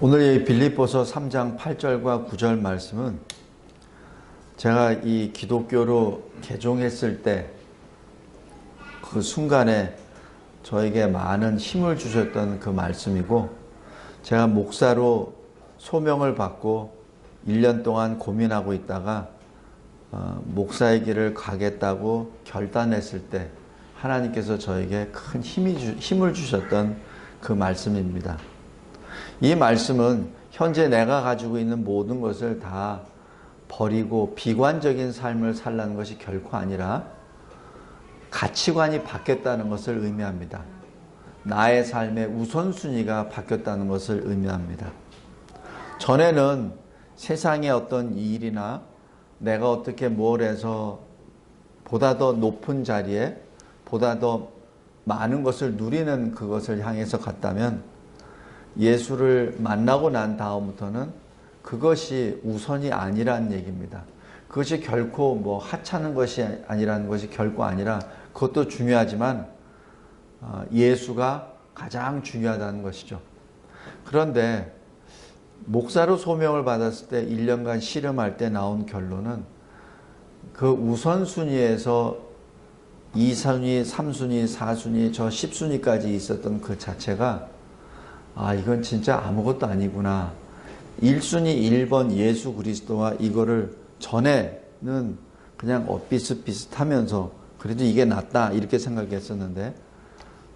오늘 이 빌립보서 3장 8절과 9절 말씀은 제가 이 기독교로 개종했을 때 그 순간에 저에게 많은 힘을 주셨던 그 말씀이고, 제가 목사로 소명을 받고 1년 동안 고민하고 있다가 목사의 길을 가겠다고 결단했을 때 하나님께서 저에게 큰 힘을 주셨던 그 말씀입니다. 이 말씀은 현재 내가 가지고 있는 모든 것을 다 버리고 비관적인 삶을 살라는 것이 결코 아니라 가치관이 바뀌었다는 것을 의미합니다. 나의 삶의 우선순위가 바뀌었다는 것을 의미합니다. 전에는 세상의 어떤 일이나 내가 어떻게 뭘 해서 보다 더 높은 자리에 보다 더 많은 것을 누리는 그것을 향해서 갔다면, 예수를 만나고 난 다음부터는 그것이 우선이 아니라는 얘기입니다. 그것이 결코 뭐 하찮은 것이 아니라는 것이 결코 아니라, 그것도 중요하지만 예수가 가장 중요하다는 것이죠. 그런데 목사로 소명을 받았을 때 1년간 씨름할 때 나온 결론은, 그 우선순위에서 2순위, 3순위, 4순위, 저 10순위까지 있었던 그 자체가 이건 진짜 아무것도 아니구나. 1순위 1번 예수 그리스도와 이거를 전에는 그냥 비슷비슷하면서 그래도 이게 낫다 이렇게 생각했었는데,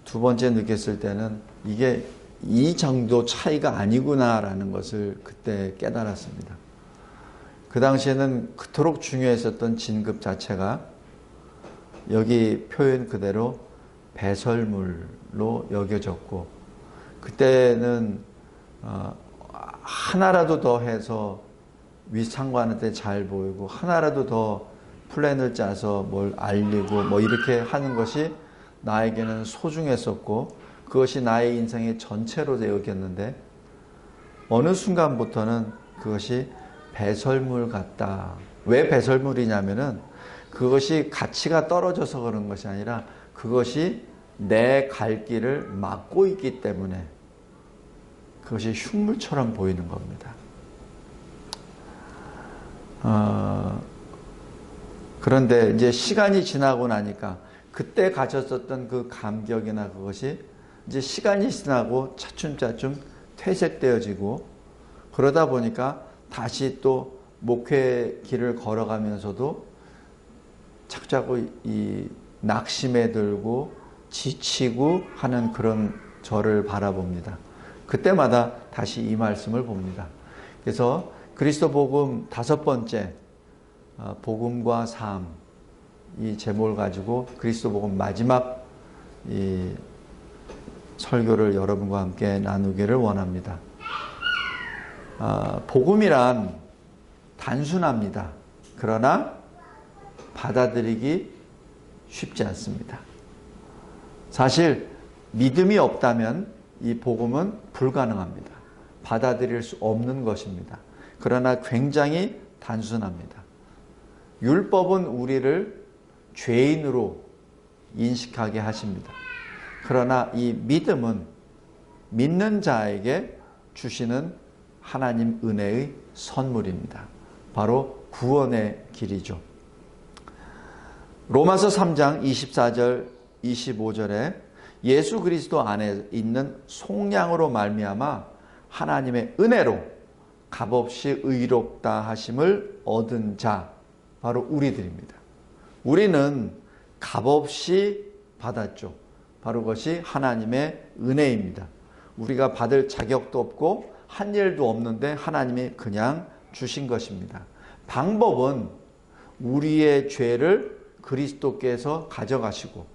두 번째 느꼈을 때는 이게 이 정도 차이가 아니구나라는 것을 그때 깨달았습니다. 그 당시에는 그토록 중요했었던 진급 자체가 여기 표현 그대로 배설물로 여겨졌고, 그때는 하나라도 더 해서 윗상관한테 잘 보이고, 하나라도 더 플랜을 짜서 뭘 알리고 뭐 이렇게 하는 것이 나에게는 소중했었고, 그것이 나의 인생의 전체로 여겼는데, 어느 순간부터는 그것이 배설물 같다. 왜 배설물이냐면은 그것이 가치가 떨어져서 그런 것이 아니라 그것이 내 갈 길을 막고 있기 때문에 그것이 흉물처럼 보이는 겁니다. 그런데 이제 시간이 지나고 나니까 그때 가졌었던 그 감격이나 그것이 이제 시간이 지나고 차츰차츰 퇴색되어지고, 그러다 보니까 다시 또 목회 길을 걸어가면서도 자꾸 이 낙심에 들고 지치고 하는 그런 저를 바라봅니다. 그때마다 다시 이 말씀을 봅니다. 그래서 그리스도 복음 5번째, 복음과 삶, 이 제목을 가지고 그리스도 복음 마지막 이 설교를 여러분과 함께 나누기를 원합니다. 복음이란 단순합니다. 그러나 받아들이기 쉽지 않습니다. 사실 믿음이 없다면 이 복음은 불가능합니다. 받아들일 수 없는 것입니다. 그러나 굉장히 단순합니다. 율법은 우리를 죄인으로 인식하게 하십니다. 그러나 이 믿음은 믿는 자에게 주시는 하나님 은혜의 선물입니다. 바로 구원의 길이죠. 로마서 3장 24절 25절에 예수 그리스도 안에 있는 속량으로 말미암아 하나님의 은혜로 값없이 의롭다 하심을 얻은 자, 바로 우리들입니다. 우리는 값없이 받았죠. 바로 그것이 하나님의 은혜입니다. 우리가 받을 자격도 없고 한 일도 없는데 하나님이 그냥 주신 것입니다. 방법은 우리의 죄를 그리스도께서 가져가시고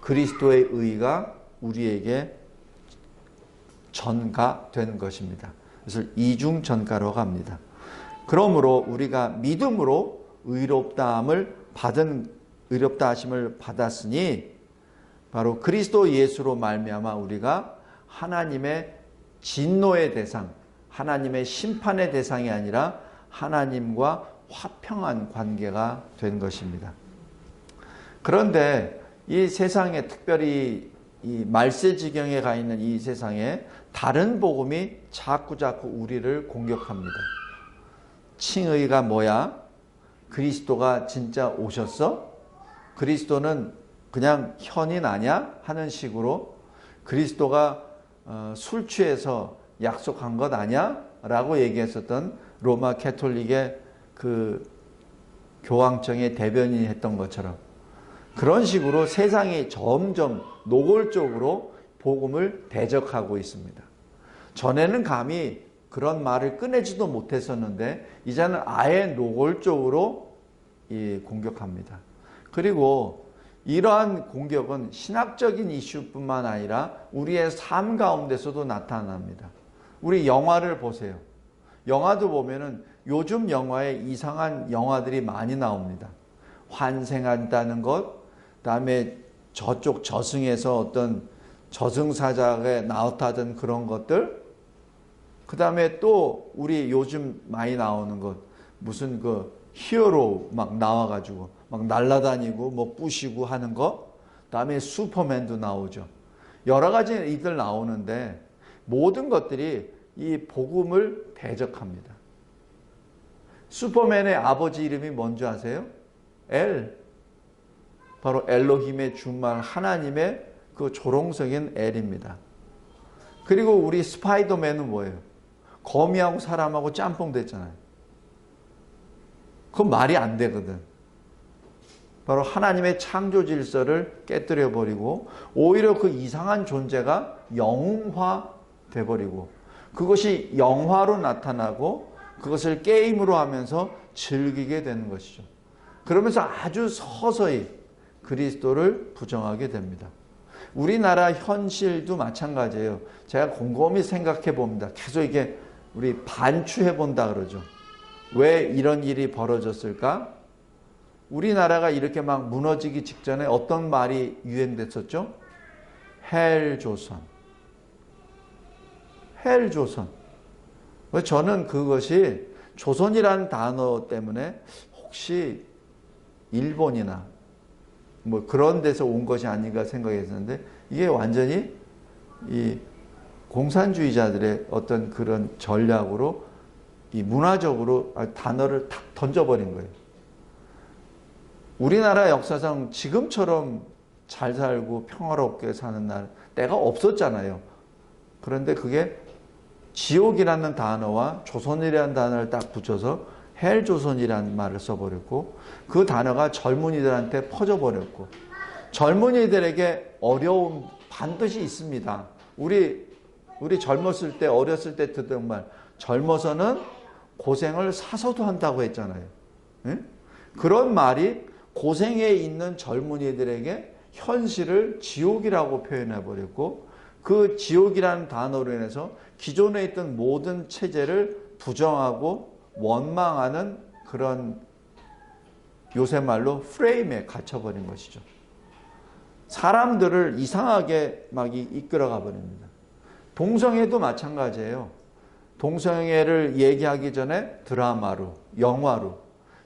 그리스도의 의가 우리에게 전가된 것입니다. 그래서 이중 전가로 갑니다. 그러므로 우리가 믿음으로 의롭다 하심을 받았으니 바로 그리스도 예수로 말미암아 우리가 하나님의 진노의 대상, 하나님의 심판의 대상이 아니라 하나님과 화평한 관계가 된 것입니다. 그런데 이 세상에, 특별히 이 말세지경에 가 있는 이 세상에 다른 복음이 자꾸자꾸 우리를 공격합니다. 칭의가 뭐야? 그리스도가 진짜 오셨어? 그리스도는 그냥 현인 아니야? 하는 식으로 그리스도가 술 취해서 약속한 것 아니야? 라고 얘기했었던 로마 캐톨릭의 그 교황청의 대변인이 했던 것처럼 그런 식으로 세상이 점점 노골적으로 복음을 대적하고 있습니다. 전에는 감히 그런 말을 꺼내지도 못했었는데 이제는 아예 노골적으로 공격합니다. 그리고 이러한 공격은 신학적인 이슈뿐만 아니라 우리의 삶 가운데서도 나타납니다. 우리 영화를 보세요. 영화도 보면은 요즘 영화에 이상한 영화들이 많이 나옵니다. 환생한다는 것, 그다음에 저쪽 저승에서 어떤 저승사자가 나타나던 그런 것들, 그다음에 또 우리 요즘 많이 나오는 것, 무슨 그 히어로 막 나와가지고 막 날아다니고 뭐 부시고 하는 거, 그다음에 슈퍼맨도 나오죠. 여러 가지 이들 나오는데 모든 것들이 이 복음을 대적합니다. 슈퍼맨의 아버지 이름이 뭔지 아세요? 엘. 바로 엘로힘의 준말 하나님의 그 조롱석인 엘입니다. 그리고 우리 스파이더맨은 뭐예요? 거미하고 사람하고 짬뽕 됐잖아요. 그건 말이 안 되거든. 바로 하나님의 창조 질서를 깨뜨려 버리고 오히려 그 이상한 존재가 영웅화 돼 버리고 그것이 영화로 나타나고 그것을 게임으로 하면서 즐기게 되는 것이죠. 그러면서 아주 서서히 그리스도를 부정하게 됩니다. 우리나라 현실도 마찬가지예요. 제가 곰곰이 생각해 봅니다. 계속 이게 우리 반추해 본다 그러죠. 왜 이런 일이 벌어졌을까? 우리나라가 이렇게 막 무너지기 직전에 어떤 말이 유행됐었죠? 헬조선. 헬조선. 저는 그것이 조선이라는 단어 때문에 혹시 일본이나 뭐 그런 데서 온 것이 아닌가 생각했었는데 이게 완전히 이 공산주의자들의 어떤 그런 전략으로 이 문화적으로 단어를 탁 던져버린 거예요. 우리나라 역사상 지금처럼 잘 살고 평화롭게 사는 때가 없었잖아요. 그런데 그게 지옥이라는 단어와 조선이라는 단어를 딱 붙여서 헬조선이라는 말을 써버렸고 그 단어가 젊은이들한테 퍼져버렸고 젊은이들에게 어려움 반드시 있습니다. 우리 젊었을 때 어렸을 때 듣던 말 젊어서는 고생을 사서도 한다고 했잖아요. 응? 그런 말이 고생에 있는 젊은이들에게 현실을 지옥이라고 표현해버렸고 그 지옥이라는 단어로 인해서 기존에 있던 모든 체제를 부정하고 원망하는 그런 요새 말로 프레임에 갇혀버린 것이죠. 사람들을 이상하게 막 이끌어가 버립니다. 동성애도 마찬가지예요. 동성애를 얘기하기 전에 드라마로, 영화로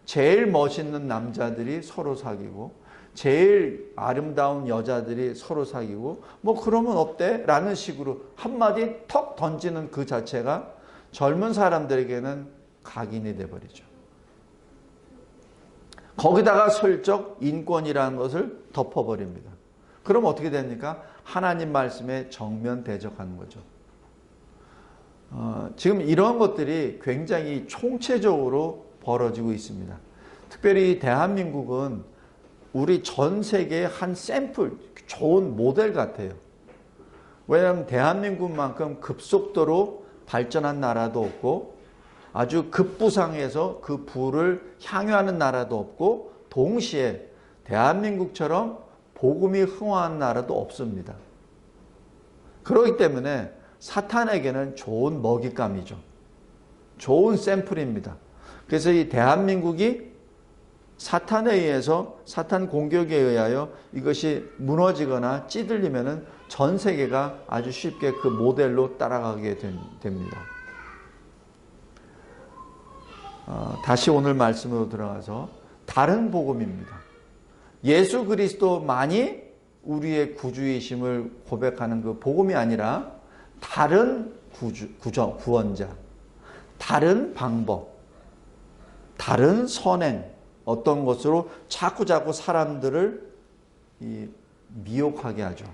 제일 멋있는 남자들이 서로 사귀고 제일 아름다운 여자들이 서로 사귀고 뭐 그러면 어때? 라는 식으로 한마디 턱 던지는 그 자체가 젊은 사람들에게는 각인이 돼버리죠. 거기다가 슬쩍 인권이라는 것을 덮어버립니다. 그럼 어떻게 됩니까? 하나님 말씀에 정면 대적하는 거죠. 지금 이런 것들이 굉장히 총체적으로 벌어지고 있습니다. 특별히 대한민국은 우리 전 세계의 한 샘플, 좋은 모델 같아요. 왜냐하면 대한민국만큼 급속도로 발전한 나라도 없고 아주 급부상해서 그 부를 향유하는 나라도 없고 동시에 대한민국처럼 복음이 흥황한 나라도 없습니다. 그렇기 때문에 사탄에게는 좋은 먹잇감이죠. 좋은 샘플입니다. 그래서 이 대한민국이 사탄에 의해서 사탄 공격에 의하여 이것이 무너지거나 찌들리면은 전 세계가 아주 쉽게 그 모델로 따라가게 됩니다. 다시 오늘 말씀으로 들어가서 다른 복음입니다. 예수 그리스도만이 우리의 구주이심을 고백하는 그 복음이 아니라 다른 구원자, 다른 방법, 다른 선행, 어떤 것으로 자꾸 사람들을 미혹하게 하죠.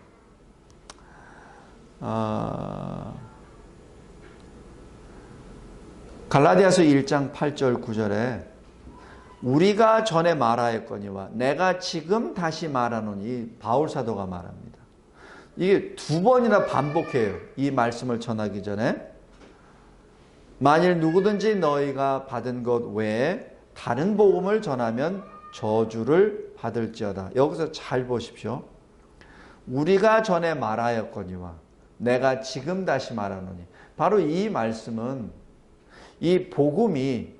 갈라디아서 1장 8절 9절에 우리가 전에 말하였거니와 내가 지금 다시 말하노니, 바울 사도가 말합니다. 이게 두 번이나 반복해요. 이 말씀을 전하기 전에. 만일 누구든지 너희가 받은 것 외에 다른 복음을 전하면 저주를 받을지어다. 여기서 잘 보십시오. 우리가 전에 말하였거니와 내가 지금 다시 말하노니, 바로 이 말씀은 이 복음이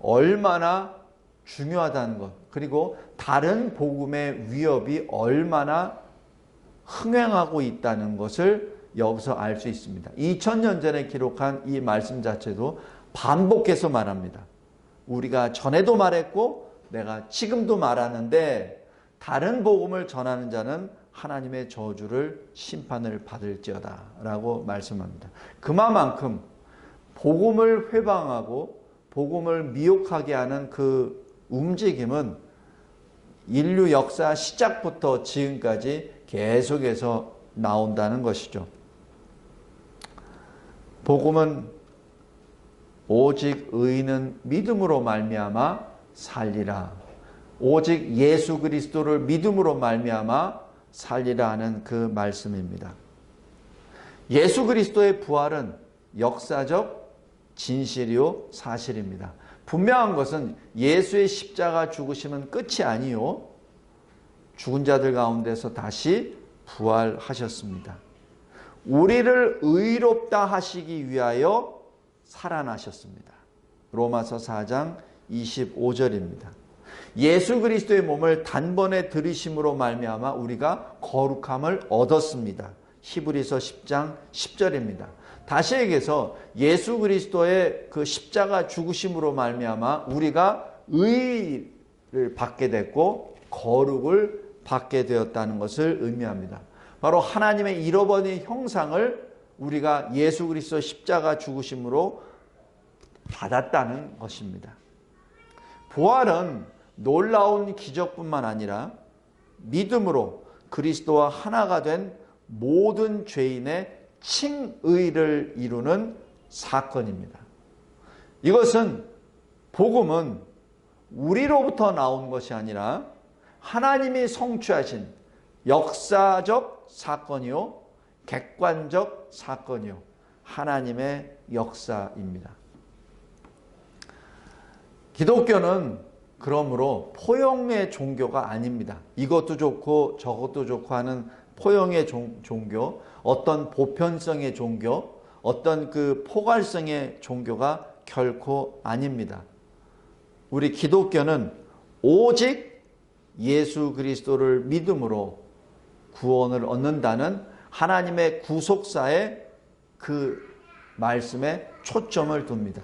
얼마나 중요하다는 것, 그리고 다른 복음의 위협이 얼마나 흥행하고 있다는 것을 여기서 알 수 있습니다. 2000년 전에 기록한 이 말씀 자체도 반복해서 말합니다. 우리가 전에도 말했고 내가 지금도 말하는데 다른 복음을 전하는 자는 하나님의 저주를, 심판을 받을지어다 라고 말씀합니다. 그만큼 복음을 회방하고 복음을 미혹하게 하는 그 움직임은 인류 역사 시작부터 지금까지 계속해서 나온다는 것이죠. 복음은 오직 의인은 믿음으로 말미암아 살리라. 오직 예수 그리스도를 믿음으로 말미암아 살리라 하는 그 말씀입니다. 예수 그리스도의 부활은 역사적 진실이요 사실입니다. 분명한 것은 예수의 십자가 죽으심은 끝이 아니요, 죽은 자들 가운데서 다시 부활하셨습니다. 우리를 의롭다 하시기 위하여 살아나셨습니다. 로마서 4장 25절입니다. 예수 그리스도의 몸을 단번에 들이심으로 말미암아 우리가 거룩함을 얻었습니다. 히브리서 10장 10절입니다. 다시 얘기해서 예수 그리스도의 그 십자가 죽으심으로 말미암아 우리가 의를 받게 됐고 거룩을 받게 되었다는 것을 의미합니다. 바로 하나님의 잃어버린 형상을 우리가 예수 그리스도 십자가 죽으심으로 받았다는 것입니다. 부활은 놀라운 기적뿐만 아니라 믿음으로 그리스도와 하나가 된 모든 죄인의 칭의를 이루는 사건입니다. 이것은, 복음은 우리로부터 나온 것이 아니라 하나님이 성취하신 역사적 사건이요, 객관적 사건이요, 하나님의 역사입니다. 기독교는 그러므로 포용의 종교가 아닙니다. 이것도 좋고 저것도 좋고 하는 포용의 종교, 어떤 보편성의 종교, 어떤 그 포괄성의 종교가 결코 아닙니다. 우리 기독교는 오직 예수 그리스도를 믿음으로 구원을 얻는다는 하나님의 구속사의 그 말씀에 초점을 둡니다.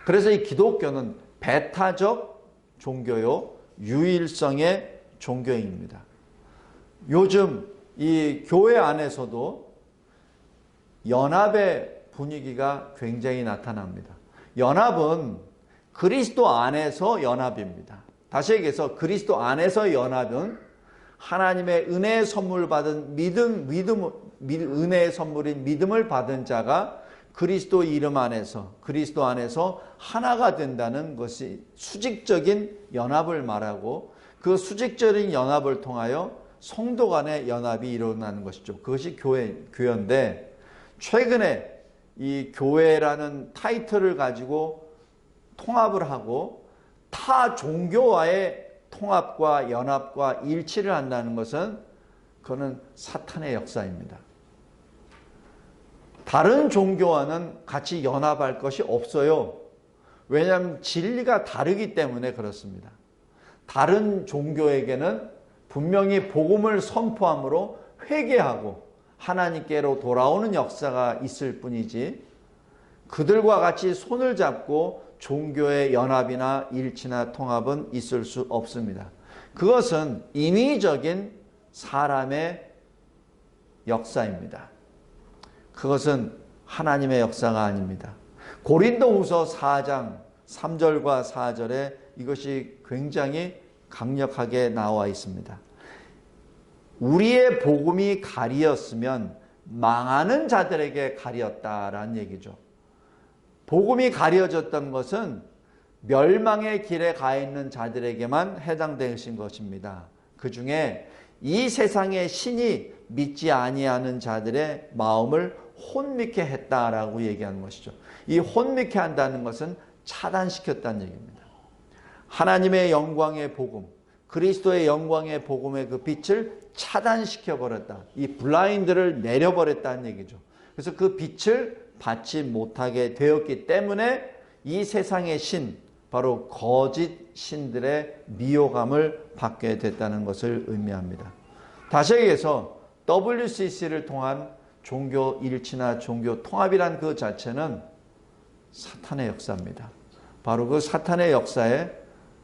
그래서 이 기독교는 배타적 종교요, 유일성의 종교입니다. 요즘 이 교회 안에서도 연합의 분위기가 굉장히 나타납니다. 연합은 그리스도 안에서 연합입니다. 다시 얘기해서 그리스도 안에서 연합은 하나님의 은혜의 선물 받은 은혜의 선물인 믿음을 받은 자가 그리스도 이름 안에서, 그리스도 안에서 하나가 된다는 것이 수직적인 연합을 말하고, 그 수직적인 연합을 통하여 성도 간의 연합이 일어나는 것이죠. 그것이 교회인데, 최근에 이 교회라는 타이틀을 가지고 통합을 하고 타 종교와의 통합과 연합과 일치를 한다는 것은, 그거는 사탄의 역사입니다. 다른 종교와는 같이 연합할 것이 없어요. 왜냐하면 진리가 다르기 때문에 그렇습니다. 다른 종교에게는 분명히 복음을 선포함으로 회개하고 하나님께로 돌아오는 역사가 있을 뿐이지, 그들과 같이 손을 잡고 종교의 연합이나 일치나 통합은 있을 수 없습니다. 그것은 인위적인 사람의 역사입니다. 그것은 하나님의 역사가 아닙니다. 고린도후서 4장 3절과 4절에 이것이 굉장히 강력하게 나와 있습니다. 우리의 복음이 가리었으면 망하는 자들에게 가리었다라는 얘기죠. 복음이 가려졌던 것은 멸망의 길에 가 있는 자들에게만 해당되신 것입니다. 그 중에 이 세상의 신이 믿지 아니하는 자들의 마음을 혼미케 했다라고 얘기하는 것이죠. 이 혼미케 한다는 것은 차단시켰다는 얘기입니다. 하나님의 영광의 복음, 그리스도의 영광의 복음의 그 빛을 차단시켜 버렸다. 이 블라인드를 내려버렸다는 얘기죠. 그래서 그 빛을 받지 못하게 되었기 때문에 이 세상의 신, 바로 거짓 신들의 미혹감을 받게 됐다는 것을 의미합니다. 다시 얘기해서 WCC를 통한 종교 일치나 종교 통합이란 그 자체는 사탄의 역사입니다. 바로 그 사탄의 역사에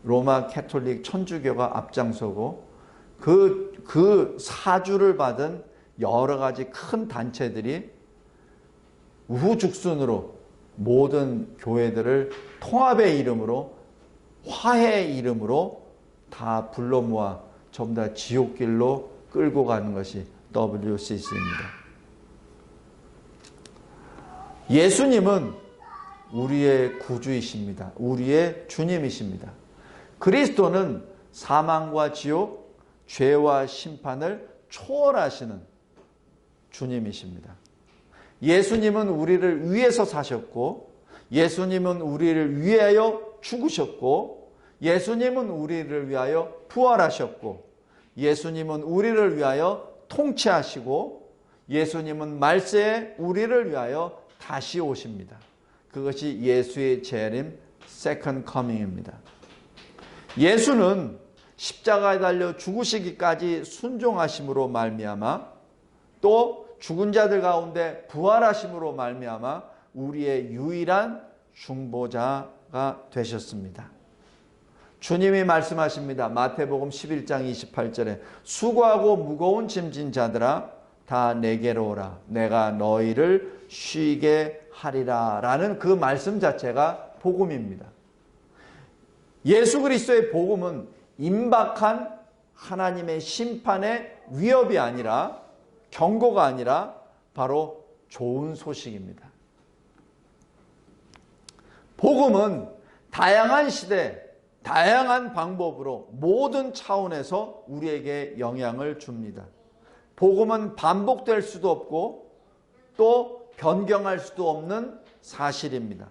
로마 캐톨릭 천주교가 앞장서고 그 사주를 받은 여러 가지 큰 단체들이 우후죽순으로 모든 교회들을 통합의 이름으로, 화해의 이름으로 다 불러 모아 전부 다 지옥길로 끌고 가는 것이 WCC입니다. 예수님은 우리의 구주이십니다. 우리의 주님이십니다. 그리스도는 사망과 지옥, 죄와 심판을 초월하시는 주님이십니다. 예수님은 우리를 위해서 사셨고, 예수님은 우리를 위하여 죽으셨고, 예수님은 우리를 위하여 부활하셨고, 예수님은 우리를 위하여 통치하시고, 예수님은 말세에 우리를 위하여 다시 오십니다. 그것이 예수의 재림, 세컨드 커밍입니다. 예수는 십자가에 달려 죽으시기까지 순종하심으로 말미암아, 또 죽은 자들 가운데 부활하심으로 말미암아 우리의 유일한 중보자가 되셨습니다. 주님이 말씀하십니다. 마태복음 11장 28절에 수고하고 무거운 짐진 자들아 다 내게로 오라. 내가 너희를 쉬게 하리라. 라는 그 말씀 자체가 복음입니다. 예수 그리스도의 복음은 임박한 하나님의 심판의 위협이 아니라, 경고가 아니라 바로 좋은 소식입니다. 복음은 다양한 시대, 다양한 방법으로 모든 차원에서 우리에게 영향을 줍니다. 복음은 반복될 수도 없고 또 변경할 수도 없는 사실입니다.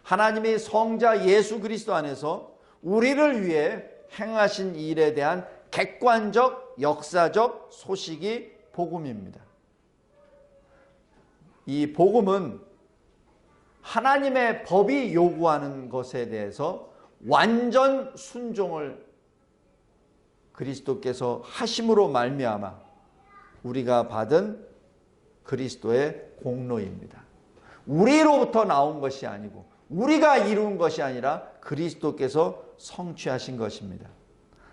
하나님이 성자 예수 그리스도 안에서 우리를 위해 행하신 일에 대한 객관적, 역사적 소식이 복음입니다. 이 복음은 하나님의 법이 요구하는 것에 대해서 완전 순종을 그리스도께서 하심으로 말미암아 우리가 받은 그리스도의 공로입니다. 우리로부터 나온 것이 아니고 우리가 이룬 것이 아니라 그리스도께서 성취하신 것입니다.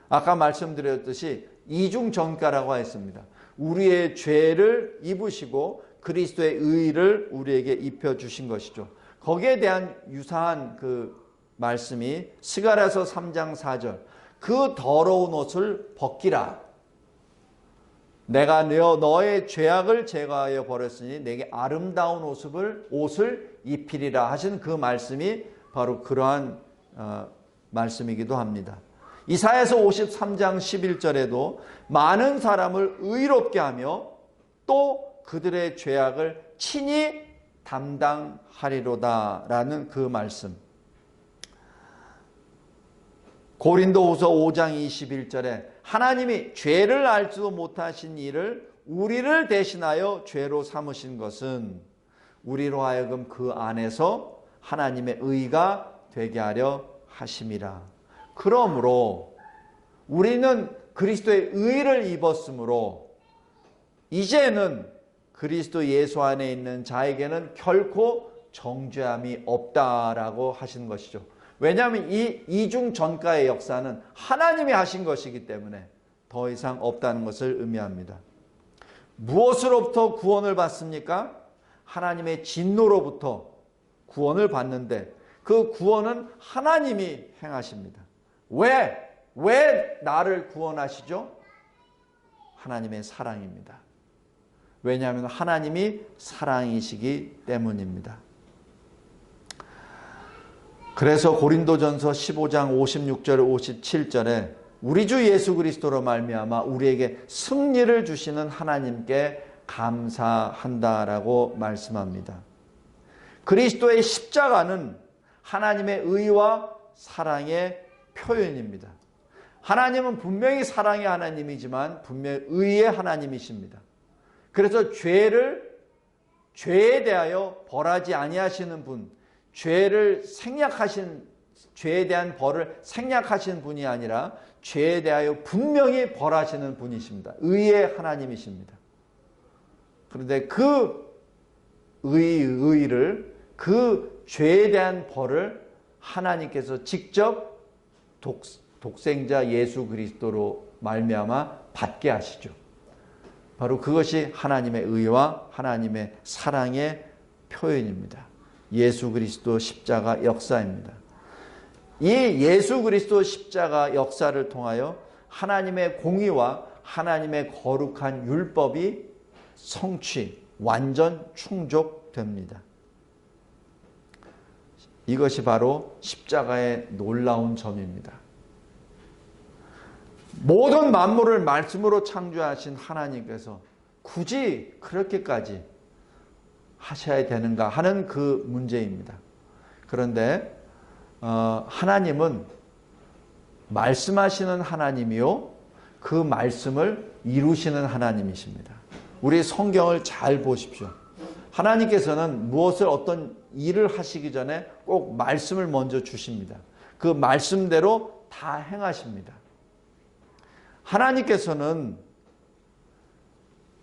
아까 말씀드렸듯이 이중전가라고 했습니다. 우리의 죄를 입으시고 그리스도의 의를 우리에게 입혀주신 것이죠. 거기에 대한 유사한 그 말씀이 스가랴서 3장 4절 그 더러운 옷을 벗기라. 내가 너의 죄악을 제거하여 버렸으니 내게 아름다운 옷을 입히리라 하신 그 말씀이 바로 그러한 말씀이기도 합니다. 이사야서 53장 11절에도 많은 사람을 의롭게 하며 또 그들의 죄악을 친히 담당하리로다 라는 그 말씀. 고린도후서 5장 21절에 하나님이 죄를 알지도 못하신 이를 우리를 대신하여 죄로 삼으신 것은 우리로 하여금 그 안에서 하나님의 의가 되게 하려 하심이라. 그러므로 우리는 그리스도의 의를 입었으므로 이제는 그리스도 예수 안에 있는 자에게는 결코 정죄함이 없다라고 하신 것이죠. 왜냐하면 이 이중전가의 역사는 하나님이 하신 것이기 때문에 더 이상 없다는 것을 의미합니다. 무엇으로부터 구원을 받습니까? 하나님의 진노로부터 구원을 받는데 그 구원은 하나님이 행하십니다. 왜 나를 구원하시죠? 하나님의 사랑입니다. 왜냐하면 하나님이 사랑이시기 때문입니다. 그래서 고린도전서 15장 56절 57절에 우리 주 예수 그리스도로 말미암아 우리에게 승리를 주시는 하나님께 감사한다라고 말씀합니다. 그리스도의 십자가는 하나님의 의와 사랑의 표현입니다. 하나님은 분명히 사랑의 하나님이지만 분명히 의의 하나님이십니다. 그래서 죄에 대하여 벌하지 아니하시는 분, 죄에 대한 벌을 생략하신 분이 아니라 죄에 대하여 분명히 벌하시는 분이십니다. 의의 하나님이십니다. 그런데 그 의를, 그 죄에 대한 벌을 하나님께서 직접 독생자 예수 그리스도로 말미암아 받게 하시죠. 바로 그것이 하나님의 의와 하나님의 사랑의 표현입니다. 예수 그리스도 십자가 역사입니다. 이 예수 그리스도 십자가 역사를 통하여 하나님의 공의와 하나님의 거룩한 율법이 완전 충족됩니다. 이것이 바로 십자가의 놀라운 점입니다. 모든 만물을 말씀으로 창조하신 하나님께서 굳이 그렇게까지 하셔야 되는가 하는 그 문제입니다. 그런데 하나님은 말씀하시는 하나님이요, 그 말씀을 이루시는 하나님이십니다. 우리 성경을 잘 보십시오. 하나님께서는 무엇을 어떤 일을 하시기 전에 꼭 말씀을 먼저 주십니다. 그 말씀대로 다 행하십니다. 하나님께서는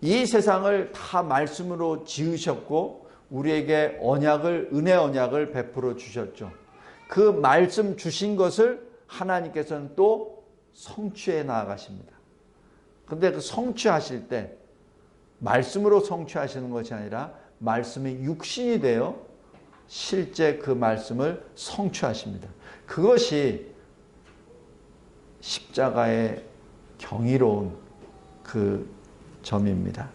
이 세상을 다 말씀으로 지으셨고 우리에게 은혜 언약을 베풀어 주셨죠. 그 말씀 주신 것을 하나님께서는 또 성취해 나아가십니다. 그런데 그 성취하실 때 말씀으로 성취하시는 것이 아니라 말씀이 육신이 되어 실제 그 말씀을 성취하십니다. 그것이 십자가의 경이로운 그 점입니다.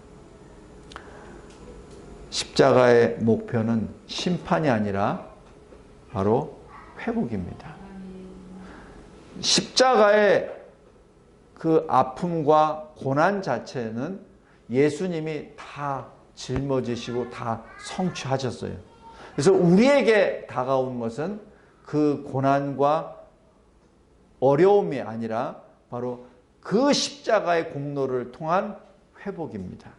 십자가의 목표는 심판이 아니라 바로 회복입니다. 십자가의 그 아픔과 고난 자체는 예수님이 다 짊어지시고 다 성취하셨어요. 그래서 우리에게 다가온 것은 그 고난과 어려움이 아니라 바로 그 십자가의 공로를 통한 회복입니다.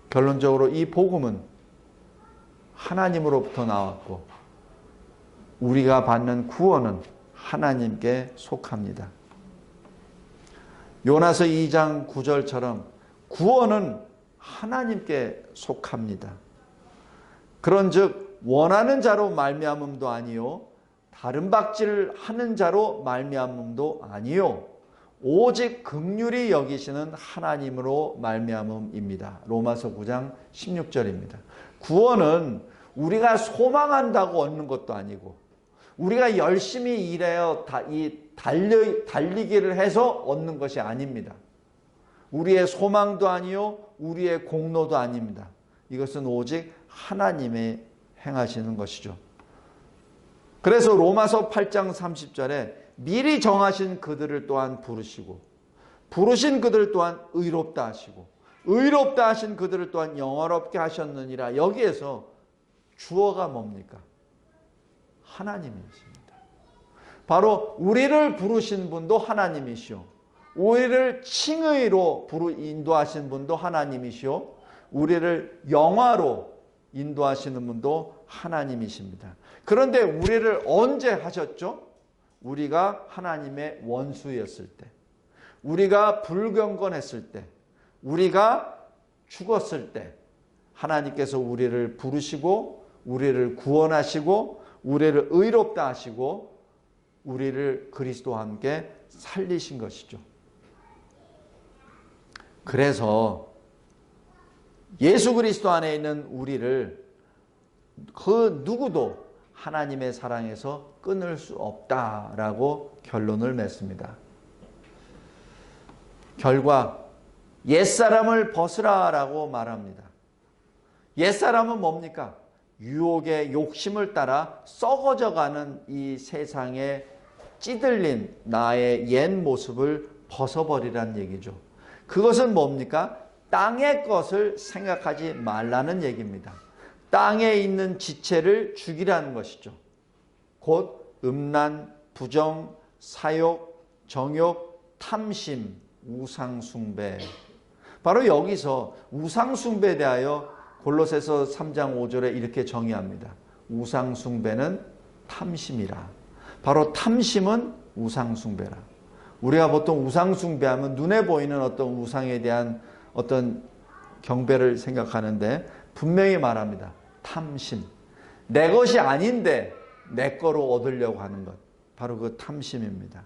결론적으로 이 복음은 하나님으로부터 나왔고 우리가 받는 구원은 하나님께 속합니다. 요나서 2장 9절처럼 구원은 하나님께 속합니다. 그런즉 원하는 자로 말미암음도 아니요 다른 박질을 하는 자로 말미암음도 아니요 오직 긍휼히 여기시는 하나님으로 말미암음입니다. 로마서 9장 16절입니다. 구원은 우리가 소망한다고 얻는 것도 아니고 우리가 열심히 일하여 달리기를 해서 얻는 것이 아닙니다. 우리의 소망도 아니요 우리의 공로도 아닙니다. 이것은 오직 하나님의 행하시는 것이죠. 그래서 로마서 8장 30절에 미리 정하신 그들을 또한 부르시고 부르신 그들 또한 의롭다 하시고 의롭다 하신 그들을 또한 영화롭게 하셨느니라. 여기에서 주어가 뭡니까? 하나님이십니다. 바로 우리를 부르신 분도 하나님이시오. 우리를 칭의로 인도하신 분도 하나님이시오. 우리를 영화로 인도하시는 분도 하나님이십니다. 그런데 우리를 언제 하셨죠? 우리가 하나님의 원수였을 때, 우리가 불경건했을 때, 우리가 죽었을 때 하나님께서 우리를 부르시고 우리를 구원하시고 우리를 의롭다 하시고 우리를 그리스도와 함께 살리신 것이죠. 그래서 예수 그리스도 안에 있는 우리를 그 누구도 하나님의 사랑에서 끊을 수 없다라고 결론을 맺습니다. 결과 옛사람을 벗으라라고 말합니다. 옛사람은 뭡니까? 유혹의 욕심을 따라 썩어져가는 이 세상에 찌들린 나의 옛 모습을 벗어버리라는 얘기죠. 그것은 뭡니까? 땅의 것을 생각하지 말라는 얘기입니다. 땅에 있는 지체를 죽이라는 것이죠. 곧 음란, 부정, 사욕, 정욕, 탐심, 우상숭배. 바로 여기서 우상숭배에 대하여 골로새서 3장 5절에 이렇게 정의합니다. 우상숭배는 탐심이라. 바로 탐심은 우상숭배라. 우리가 보통 우상숭배하면 눈에 보이는 어떤 우상에 대한 어떤 경배를 생각하는데 분명히 말합니다. 탐심. 내 것이 아닌데 내 거로 얻으려고 하는 것. 바로 그 탐심입니다.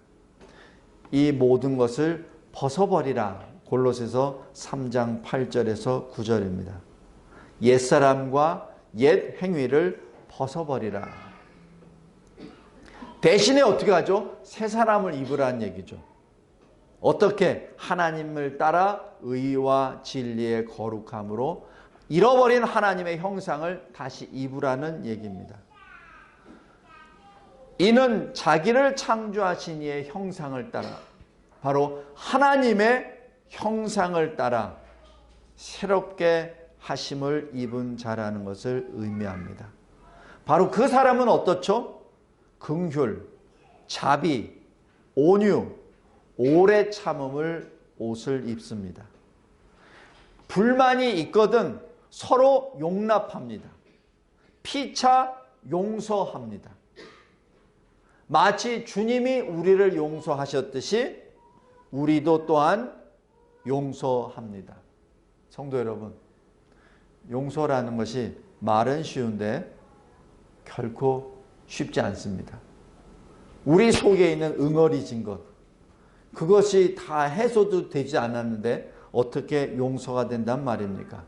이 모든 것을 벗어버리라. 골로새서 3장 8절에서 9절입니다. 옛사람과 옛 행위를 벗어버리라. 대신에 어떻게 하죠? 새 사람을 입으라는 얘기죠. 어떻게? 하나님을 따라 의와 진리의 거룩함으로 잃어버린 하나님의 형상을 다시 입으라는 얘기입니다. 이는 자기를 창조하신 이의 형상을 따라, 바로 하나님의 형상을 따라 새롭게 하심을 입은 자라는 것을 의미합니다. 바로 그 사람은 어떻죠? 긍휼, 자비, 온유, 오래 참음을 옷을 입습니다. 불만이 있거든 서로 용납합니다. 피차 용서합니다. 마치 주님이 우리를 용서하셨듯이 우리도 또한 용서합니다. 성도 여러분, 용서라는 것이 말은 쉬운데 결코 쉽지 않습니다. 우리 속에 있는 응어리진 것, 그것이 다 해소도 되지 않았는데 어떻게 용서가 된단 말입니까?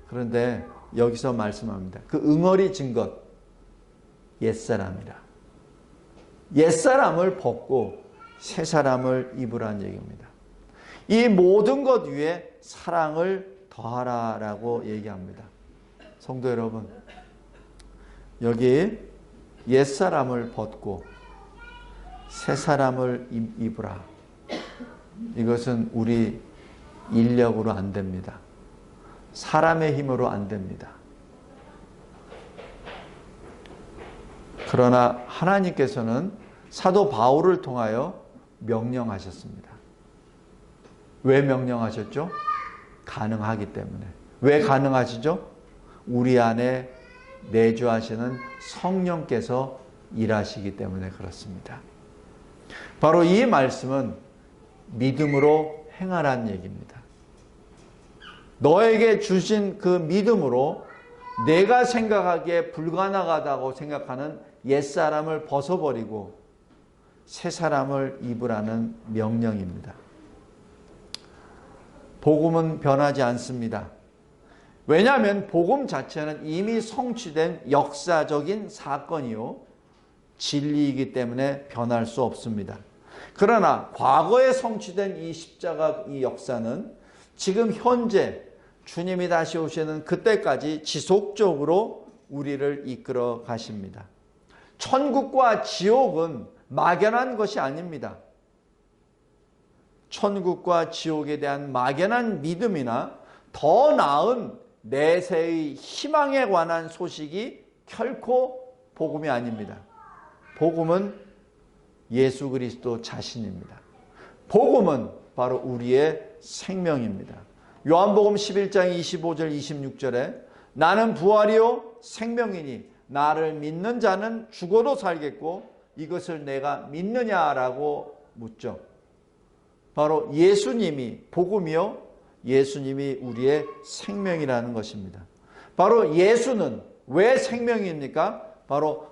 그런데 여기서 말씀합니다. 그 응어리진 것, 옛사람이라. 옛사람을 벗고 새 사람을 입으라는 얘기입니다. 이 모든 것 위에 사랑을 더하라라고 얘기합니다. 성도 여러분, 여기 옛사람을 벗고 새 사람을 입으라. 이것은 우리 인력으로 안 됩니다. 사람의 힘으로 안 됩니다. 그러나 하나님께서는 사도 바울을 통하여 명령하셨습니다. 왜 명령하셨죠? 가능하기 때문에. 왜 가능하시죠? 우리 안에 내주하시는 성령께서 일하시기 때문에 그렇습니다. 바로 이 말씀은 믿음으로 행하라는 얘기입니다. 너에게 주신 그 믿음으로 내가 생각하기에 불가능하다고 생각하는 옛사람을 벗어버리고 새 사람을 입으라는 명령입니다. 복음은 변하지 않습니다. 왜냐하면 복음 자체는 이미 성취된 역사적인 사건이요 진리이기 때문에 변할 수 없습니다. 그러나 과거에 성취된 이 십자가 이 역사는 지금 현재 주님이 다시 오시는 그때까지 지속적으로 우리를 이끌어 가십니다. 천국과 지옥은 막연한 것이 아닙니다. 천국과 지옥에 대한 막연한 믿음이나 더 나은 내세의 희망에 관한 소식이 결코 복음이 아닙니다. 복음은 예수 그리스도 자신입니다. 복음은 바로 우리의 생명입니다. 요한복음 11장 25절 26절에 나는 부활이요 생명이니 나를 믿는 자는 죽어도 살겠고 이것을 내가 믿느냐라고 묻죠. 바로 예수님이 복음이요 예수님이 우리의 생명이라는 것입니다. 바로 예수는 왜 생명입니까? 바로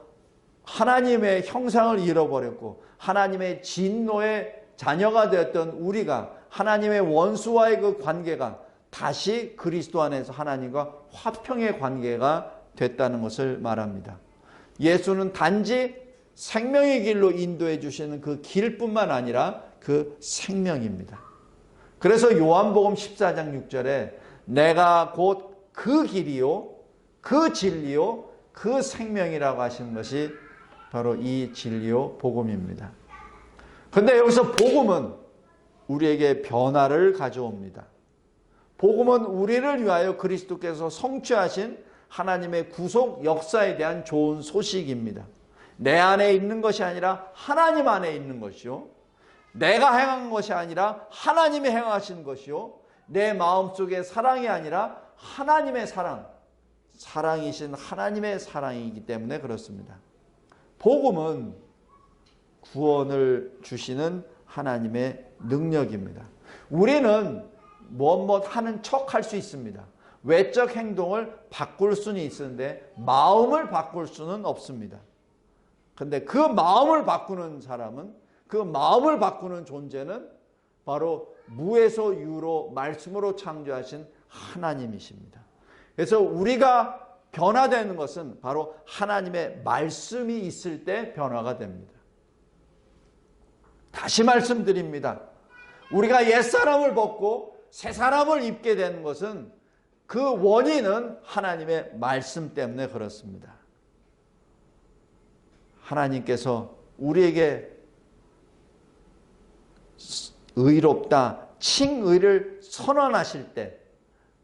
하나님의 형상을 잃어버렸고 하나님의 진노의 자녀가 되었던 우리가 하나님의 원수와의 그 관계가 다시 그리스도 안에서 하나님과 화평의 관계가 됐다는 것을 말합니다. 예수는 단지 생명의 길로 인도해 주시는 그 길뿐만 아니라 그 생명입니다. 그래서 요한복음 14장 6절에 내가 곧 그 길이요 그 진리요 그 생명이라고 하시는 것이 바로 이 진리요 복음입니다. 그런데 여기서 복음은 우리에게 변화를 가져옵니다. 복음은 우리를 위하여 그리스도께서 성취하신 하나님의 구속 역사에 대한 좋은 소식입니다. 내 안에 있는 것이 아니라 하나님 안에 있는 것이요, 내가 행한 것이 아니라 하나님이 행하신 것이요, 내 마음속의 사랑이 아니라 하나님의 사랑이신 하나님의 사랑이기 때문에 그렇습니다. 복음은 구원을 주시는 하나님의 능력입니다. 우리는 무엇 하는 척 할 수 있습니다. 외적 행동을 바꿀 수는 있는데 마음을 바꿀 수는 없습니다. 그런데 그 마음을 바꾸는 사람은, 그 마음을 바꾸는 존재는 바로 무에서 유로 말씀으로 창조하신 하나님이십니다. 그래서 우리가 변화되는 것은 바로 하나님의 말씀이 있을 때 변화가 됩니다. 다시 말씀드립니다. 우리가 옛사람을 벗고 새사람을 입게 되는 것은 그 원인은 하나님의 말씀 때문에 그렇습니다. 하나님께서 우리에게 의롭다, 칭의를 선언하실 때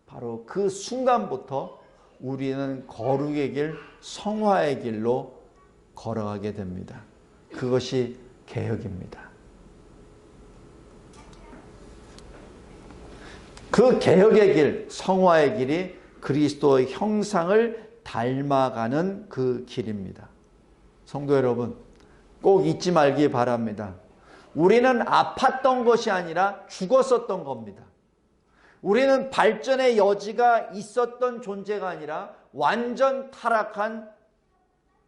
바로 그 순간부터 우리는 거룩의 길, 성화의 길로 걸어가게 됩니다. 그것이 개혁입니다. 그 개혁의 길, 성화의 길이 그리스도의 형상을 닮아가는 그 길입니다. 성도 여러분, 꼭 잊지 말기 바랍니다. 우리는 아팠던 것이 아니라 죽었었던 겁니다. 우리는 발전의 여지가 있었던 존재가 아니라 완전 타락한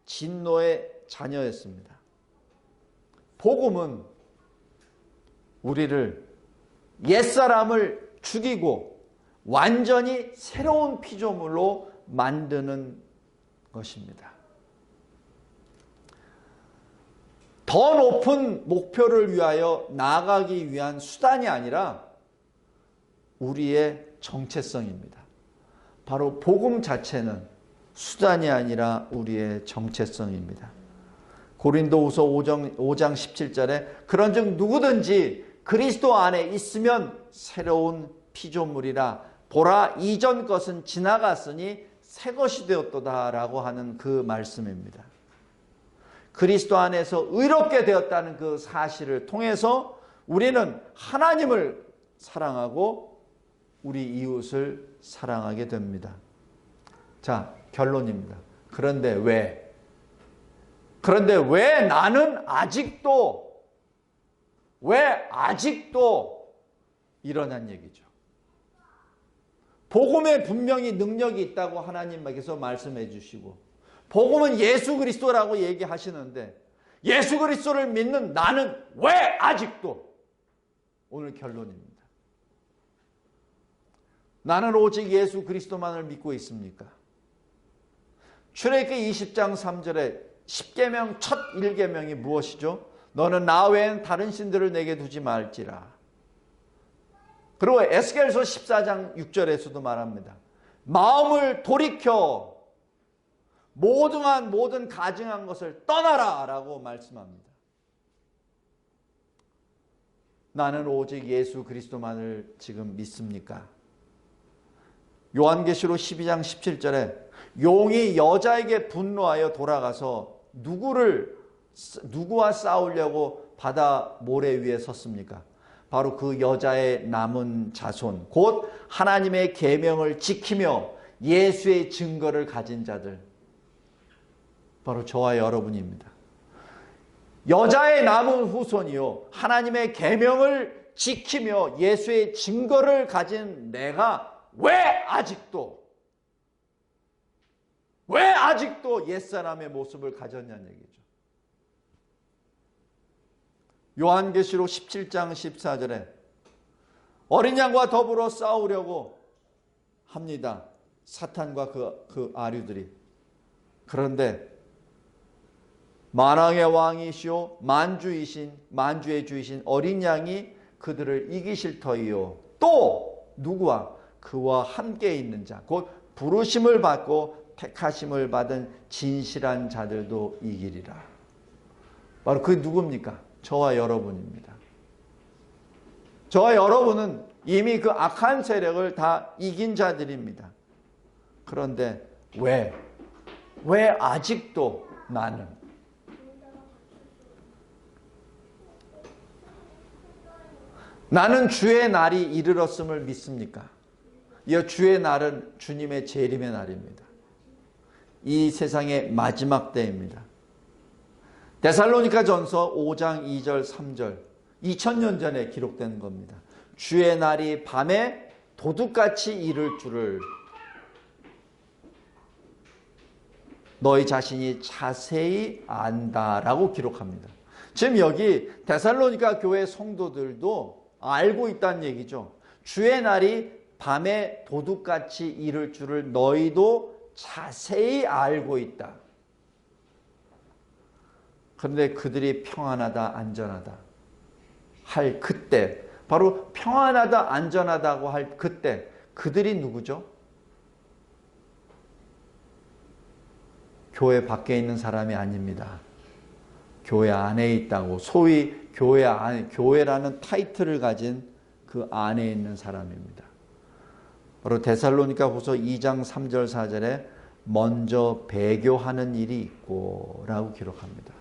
진노의 자녀였습니다. 복음은 우리를, 옛사람을 죽이고 완전히 새로운 피조물로 만드는 것입니다. 더 높은 목표를 위하여 나아가기 위한 수단이 아니라 우리의 정체성입니다. 바로 복음 자체는 수단이 아니라 우리의 정체성입니다. 고린도후서 5장 17절에 그런즉 누구든지 그리스도 안에 있으면 새로운 피조물이라, 보라 이전 것은 지나갔으니 새 것이 되었도다 라고 하는 그 말씀입니다. 그리스도 안에서 의롭게 되었다는 그 사실을 통해서 우리는 하나님을 사랑하고 우리 이웃을 사랑하게 됩니다. 자, 결론입니다. 그런데 왜 나는 아직도 이러냐는 얘기죠. 복음에 분명히 능력이 있다고 하나님께서 말씀해 주시고, 복음은 예수 그리스도라고 얘기하시는데 예수 그리스도를 믿는 나는 왜 아직도? 오늘 결론입니다. 나는 오직 예수 그리스도만을 믿고 있습니까? 출애굽기 20장 3절에 10계명 첫 1계명이 무엇이죠? 너는 나 외엔 다른 신들을 내게 두지 말지라. 그리고 에스겔서 14장 6절에서도 말합니다. 마음을 돌이켜 모든 가증한 것을 떠나라 라고 말씀합니다. 나는 오직 예수 그리스도만을 지금 믿습니까? 요한계시록 12장 17절에 용이 여자에게 분노하여 돌아가서 누구와 싸우려고 바다 모래 위에 섰습니까? 바로 그 여자의 남은 자손, 곧 하나님의 계명을 지키며 예수의 증거를 가진 자들, 바로 저와 여러분입니다. 여자의 남은 후손이요, 하나님의 계명을 지키며 예수의 증거를 가진 내가 왜 아직도 옛사람의 모습을 가졌냐는 얘기죠. 요한계시록 17장 14절에 어린 양과 더불어 싸우려고 합니다. 사탄과 그 아류들이. 그런데 만왕의 왕이시오 만주의 주이신 어린 양이 그들을 이기실 터이요. 또 누구와? 그와 함께 있는 자, 곧 부르심을 받고 택하심을 받은 진실한 자들도 이기리라. 바로 그 누굽니까? 저와 여러분입니다. 저와 여러분은 이미 그 악한 세력을 다 이긴 자들입니다. 그런데 왜 아직도 나는 주의 날이 이르렀음을 믿습니까? 이 주의 날은 주님의 재림의 날입니다. 이 세상의 마지막 때입니다. 데살로니가전서 5장 2절 3절 2000년 전에 기록된 겁니다. 주의 날이 밤에 도둑같이 이를 줄을 너희 자신이 자세히 안다라고 기록합니다. 지금 여기 데살로니가 교회 성도들도 알고 있다는 얘기죠. 주의 날이 밤에 도둑같이 이를 줄을 너희도 자세히 알고 있다. 그런데 그들이 평안하다 안전하다 할 그때, 바로 평안하다 안전하다고 할 그때, 그들이 누구죠? 교회 밖에 있는 사람이 아닙니다. 교회 안에 있다고, 소위 교회라는 타이틀을 가진 그 안에 있는 사람입니다. 바로 데살로니가후서 2장 3절 4절에 먼저 배교하는 일이 있고 라고 기록합니다.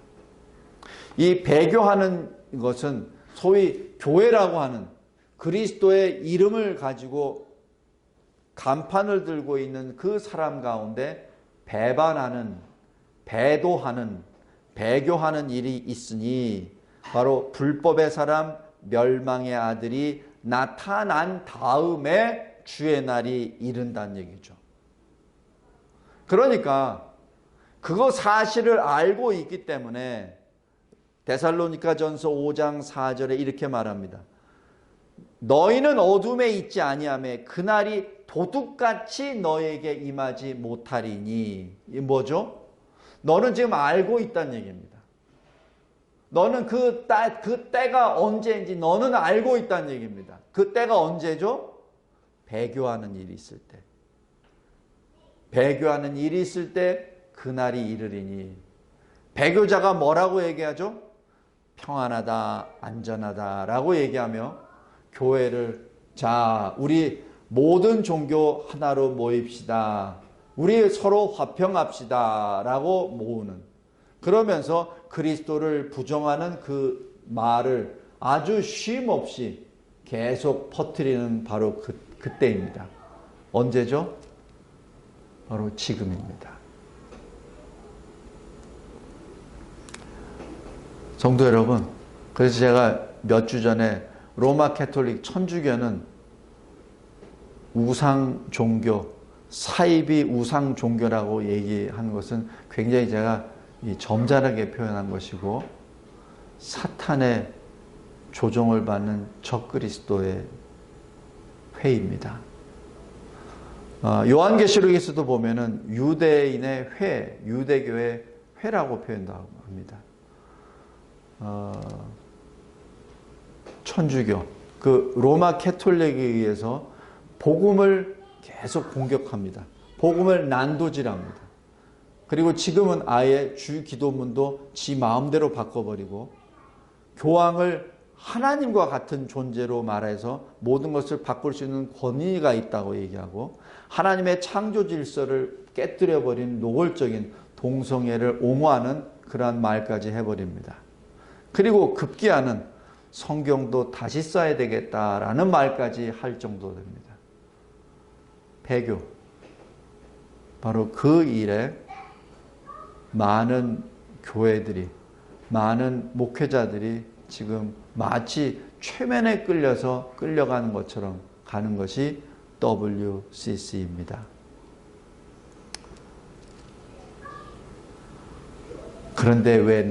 이 배교하는 것은 소위 교회라고 하는 그리스도의 이름을 가지고 간판을 들고 있는 그 사람 가운데 배반하는, 배도하는, 배교하는 일이 있으니 바로 불법의 사람, 멸망의 아들이 나타난 다음에 주의 날이 이른다는 얘기죠. 그러니까 그거 사실을 알고 있기 때문에 데살로니가전서 5장 4절에 이렇게 말합니다. 너희는 어둠에 있지 아니하매 그날이 도둑같이 너에게 임하지 못하리니. 이 뭐죠? 너는 지금 알고 있다는 얘기입니다. 너는 그 때가 언제인지 너는 알고 있다는 얘기입니다. 그 때가 언제죠? 배교하는 일이 있을 때. 배교하는 일이 있을 때 그날이 이르리니. 배교자가 뭐라고 얘기하죠? 평안하다, 안전하다라고 얘기하며 교회를, 자, 우리 모든 종교 하나로 모입시다. 우리 서로 화평합시다 라고 모으는, 그러면서 그리스도를 부정하는 그 말을 아주 쉼 없이 계속 퍼뜨리는 바로 그때입니다. 언제죠? 바로 지금입니다. 성도 여러분, 그래서 제가 몇 주 전에 로마 캐톨릭 천주교는 우상 종교, 사이비 우상 종교라고 얘기한 것은 굉장히 제가 점잖게 표현한 것이고 사탄의 조종을 받는 적그리스도의 회입니다. 요한계시록에서도 보면은 유대인의 회, 유대교의 회라고 표현도 합니다. 천주교, 그 로마 캐톨릭에 의해서 복음을 계속 공격합니다. 복음을 난도질합니다. 그리고 지금은 아예 주 기도문도 지 마음대로 바꿔버리고 교황을 하나님과 같은 존재로 말해서 모든 것을 바꿀 수 있는 권위가 있다고 얘기하고 하나님의 창조 질서를 깨뜨려버린 노골적인 동성애를 옹호하는 그러한 말까지 해버립니다. 그리고 급기야는 성경도 다시 써야 되겠다라는 말까지 할 정도 됩니다. 배교. 바로 그 일에 많은 교회들이, 많은 목회자들이 지금 마치 최면에 끌려서 끌려가는 것처럼 가는 것이 WCC입니다. 그런데 왜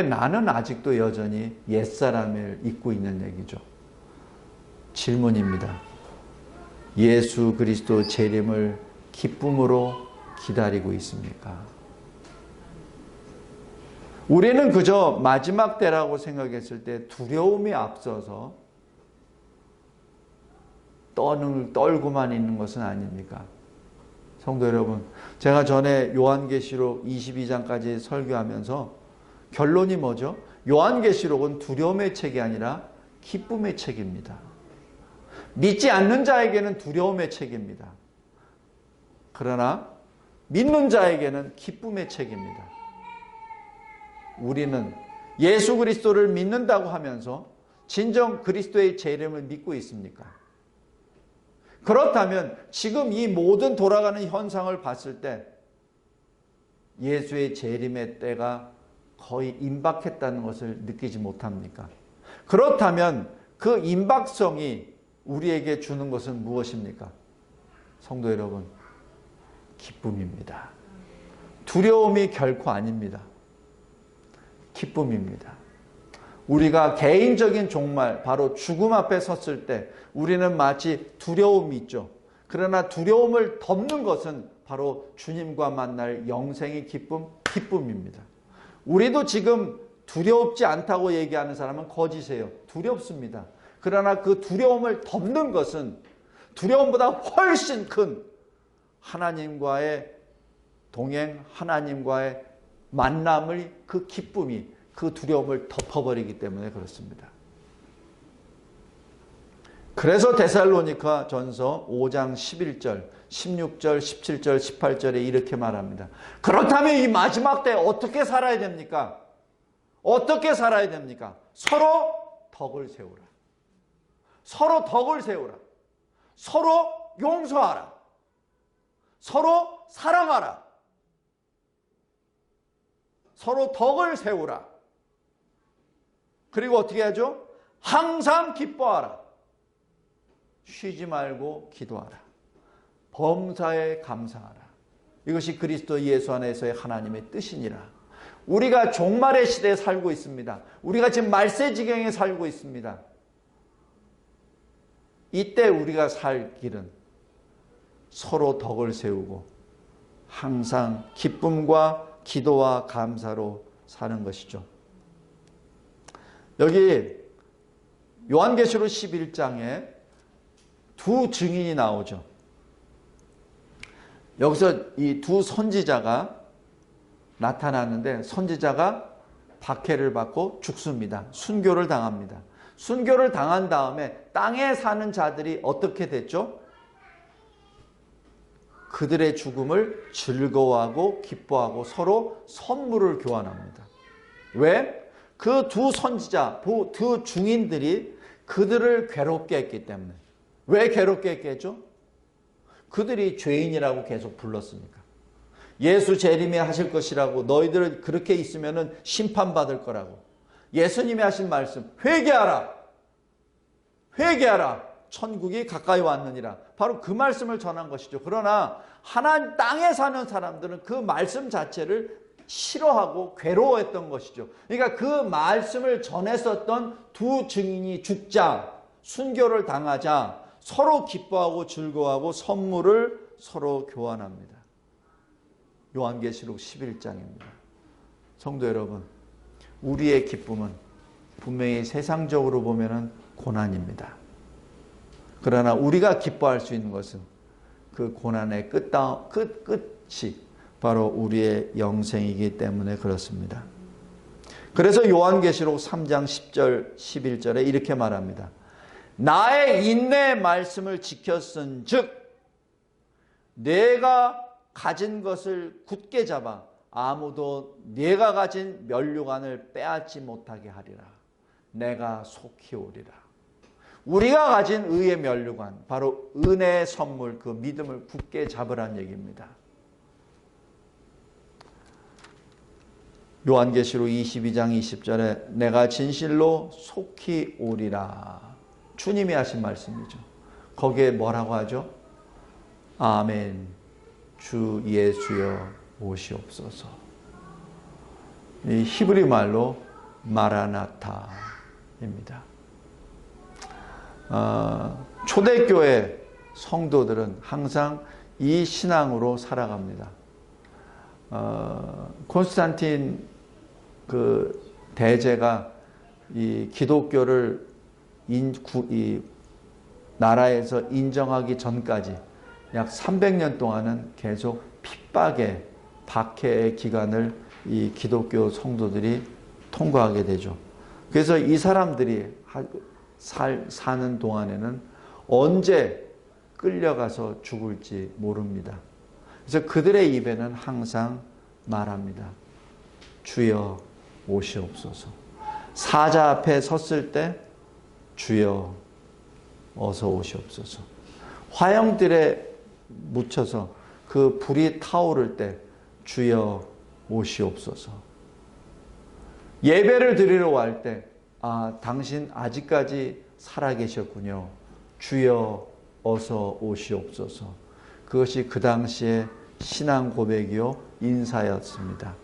나는 아직도 여전히 옛사람을 입고 있는 얘기죠. 질문입니다. 예수 그리스도 재림을 기쁨으로 기다리고 있습니까? 우리는 그저 마지막 때라고 생각했을 때 두려움이 앞서서 떨고만 있는 것은 아닙니까? 성도 여러분, 제가 전에 요한계시록 22장까지 설교하면서 결론이 뭐죠? 요한계시록은 두려움의 책이 아니라 기쁨의 책입니다. 믿지 않는 자에게는 두려움의 책입니다. 그러나 믿는 자에게는 기쁨의 책입니다. 우리는 예수 그리스도를 믿는다고 하면서 진정 그리스도의 재림을 믿고 있습니까? 그렇다면 지금 이 모든 돌아가는 현상을 봤을 때 예수의 재림의 때가 거의 임박했다는 것을 느끼지 못합니까? 그렇다면 그 임박성이 우리에게 주는 것은 무엇입니까? 성도 여러분, 기쁨입니다. 두려움이 결코 아닙니다. 기쁨입니다. 우리가 개인적인 종말, 바로 죽음 앞에 섰을 때 우리는 마치 두려움이 있죠. 그러나 두려움을 덮는 것은 바로 주님과 만날 영생의 기쁨입니다. 우리도 지금 두렵지 않다고 얘기하는 사람은 거짓이에요. 두렵습니다. 그러나 그 두려움을 덮는 것은 두려움보다 훨씬 큰 하나님과의 동행, 하나님과의 만남의 그 기쁨이 그 두려움을 덮어버리기 때문에 그렇습니다. 그래서 데살로니가 전서 5장 11절, 16절, 17절, 18절에 이렇게 말합니다. 그렇다면 이 마지막 때 어떻게 살아야 됩니까? 어떻게 살아야 됩니까? 서로 덕을 세우라. 서로 덕을 세우라. 서로 용서하라. 서로 사랑하라. 서로 덕을 세우라. 그리고 어떻게 하죠? 항상 기뻐하라. 쉬지 말고 기도하라. 범사에 감사하라. 이것이 그리스도 예수 안에서의 하나님의 뜻이니라. 우리가 종말의 시대에 살고 있습니다. 우리가 지금 말세지경에 살고 있습니다. 이때 우리가 살 길은 서로 덕을 세우고 항상 기쁨과 기도와 감사로 사는 것이죠. 여기 요한계시록 11장에 두 증인이 나오죠. 여기서 이 두 선지자가 나타나는데 선지자가 박해를 받고 죽습니다. 순교를 당합니다. 순교를 당한 다음에 땅에 사는 자들이 어떻게 됐죠? 그들의 죽음을 즐거워하고 기뻐하고 서로 선물을 교환합니다. 왜? 그 두 선지자, 두 증인들이 그들을 괴롭게 했기 때문에. 왜 괴롭게 했겠죠? 그들이 죄인이라고 계속 불렀으니까. 예수 재림에 하실 것이라고, 너희들 그렇게 있으면 심판받을 거라고. 예수님이 하신 말씀, 회개하라. 회개하라. 천국이 가까이 왔느니라. 바로 그 말씀을 전한 것이죠. 그러나 하나님 땅에 사는 사람들은 그 말씀 자체를 싫어하고 괴로워했던 것이죠. 그러니까 그 말씀을 전했었던 두 증인이 죽자, 순교를 당하자 서로 기뻐하고 즐거워하고 선물을 서로 교환합니다. 요한계시록 11장입니다. 성도 여러분, 우리의 기쁨은 분명히 세상적으로 보면은 고난입니다. 그러나 우리가 기뻐할 수 있는 것은 그 고난의 끝이 바로 우리의 영생이기 때문에 그렇습니다. 그래서 요한계시록 3장 10절 11절에 이렇게 말합니다. 나의 인내의 말씀을 지켰은 즉 내가 가진 것을 굳게 잡아 아무도 내가 가진 면류관을 빼앗지 못하게 하리라. 내가 속히 오리라. 우리가 가진 의의 면류관, 바로 은혜의 선물, 그 믿음을 굳게 잡으란 얘기입니다. 요한계시록 22장 20절에 내가 진실로 속히 오리라. 주님이 하신 말씀이죠. 거기에 뭐라고 하죠? 아멘. 주 예수여 오시옵소서. 이 히브리 말로 마라나타입니다. 초대교회 성도들은 항상 이 신앙으로 살아갑니다. 콘스탄틴 그 대제가 이 기독교를 이 나라에서 인정하기 전까지 약 300년 동안은 계속 핍박의 박해의 기간을 이 기독교 성도들이 통과하게 되죠. 그래서 이 사람들이 사는 동안에는 언제 끌려가서 죽을지 모릅니다. 그래서 그들의 입에는 항상 말합니다. 주여 오시옵소서. 사자 앞에 섰을 때 주여 어서 오시옵소서. 화형들에 묻혀서 그 불이 타오를 때 주여 오시옵소서. 예배를 드리러 갈 때 당신 아직까지 살아계셨군요. 주여 어서 오시옵소서. 그것이 그 당시의 신앙 고백이요 인사였습니다.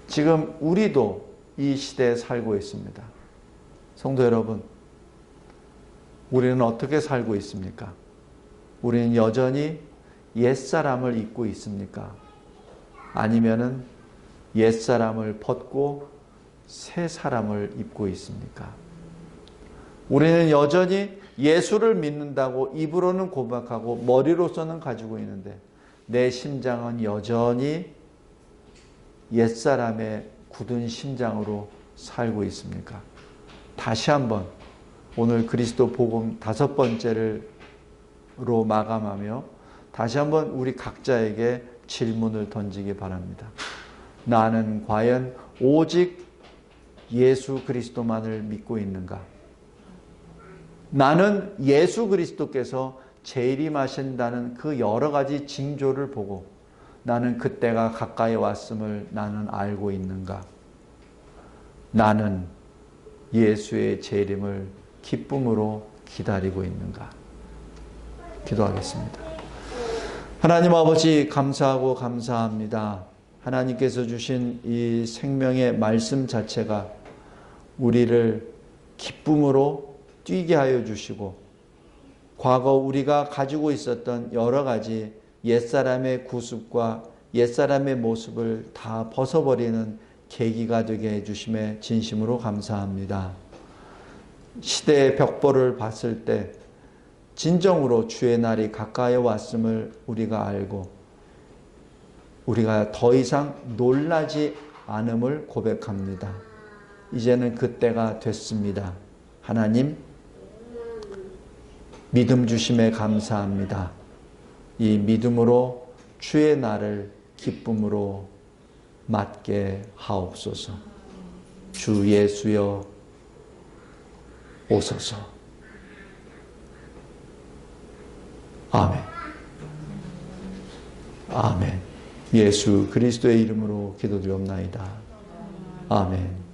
지금 우리도 이 시대에 살고 있습니다. 성도 여러분, 우리는 어떻게 살고 있습니까? 우리는 여전히 옛사람을 입고 있습니까? 아니면은 옛사람을 벗고 새 사람을 입고 있습니까? 우리는 여전히 예수를 믿는다고 입으로는 고백하고 머리로서는 가지고 있는데 내 심장은 여전히 옛사람의 굳은 심장으로 살고 있습니까? 다시 한번 오늘 그리스도 복음 5번째로 마감하며 다시 한번 우리 각자에게 질문을 던지기 바랍니다. 나는 과연 오직 예수 그리스도만을 믿고 있는가? 나는 예수 그리스도께서 재림하신다는 그 여러 가지 징조를 보고 나는 그때가 가까이 왔음을 나는 알고 있는가? 나는 예수의 재림을 기쁨으로 기다리고 있는가? 기도하겠습니다. 하나님 아버지 감사하고 감사합니다. 하나님께서 주신 이 생명의 말씀 자체가 우리를 기쁨으로 뛰게 하여 주시고 과거 우리가 가지고 있었던 여러 가지 옛사람의 구습과 옛사람의 모습을 다 벗어버리는 계기가 되게 해주심에 진심으로 감사합니다. 시대의 벽보를 봤을 때 진정으로 주의 날이 가까이 왔음을 우리가 알고 우리가 더 이상 놀라지 않음을 고백합니다. 이제는 그때가 됐습니다. 하나님, 믿음 주심에 감사합니다. 이 믿음으로 주의 날을 기쁨으로 맞게 하옵소서. 주 예수여 오소서. 아멘. 아멘. 예수 그리스도의 이름으로 기도드리옵나이다. 아멘.